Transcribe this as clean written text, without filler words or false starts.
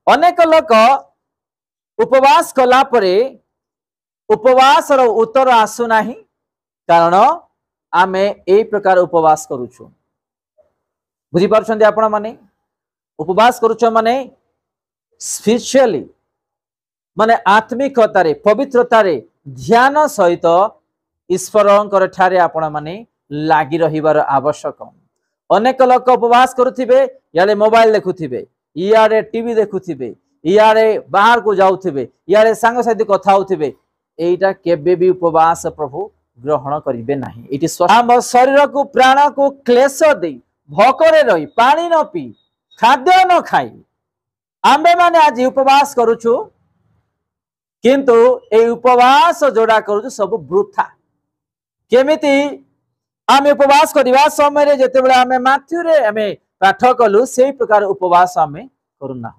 अनेक लोक उपवास कला परे उपवास रो उत्तर आसुना कारण आमे ए प्रकार उपवास करूछु बुझी पारछन्ते आपण माने उपवास करूछ माने स्पिरिचुअली माने आत्मिकतारे पवित्रतारे ध्यान सहित ईश्वर ठारे आपण माने लागी रहिबार आवश्यक अनेक लोक उपवास करुथिबे याले मोबाइल देखुथिबे इयारे टीवी देखुथिबे इयारे बाहर को जाउथिबे इयारे सांग साथी कथा होथिबे एटा केबे भी उपवास प्रभु ग्रहण करिवे नाही इति हम शरीर को प्राण को क्लेश दे भोकरे रही पानी न पी खाद्य न खाई आंबे माने आज उपवास करूछु किंतु ए उपवास जोड़ा करूछु सब वृथा केमिति आमे उपवास करबा समय रे जते बेला आमे माथ्यू रे आमे पाठ कलु सेही प्रकार उपवास आमे करूना।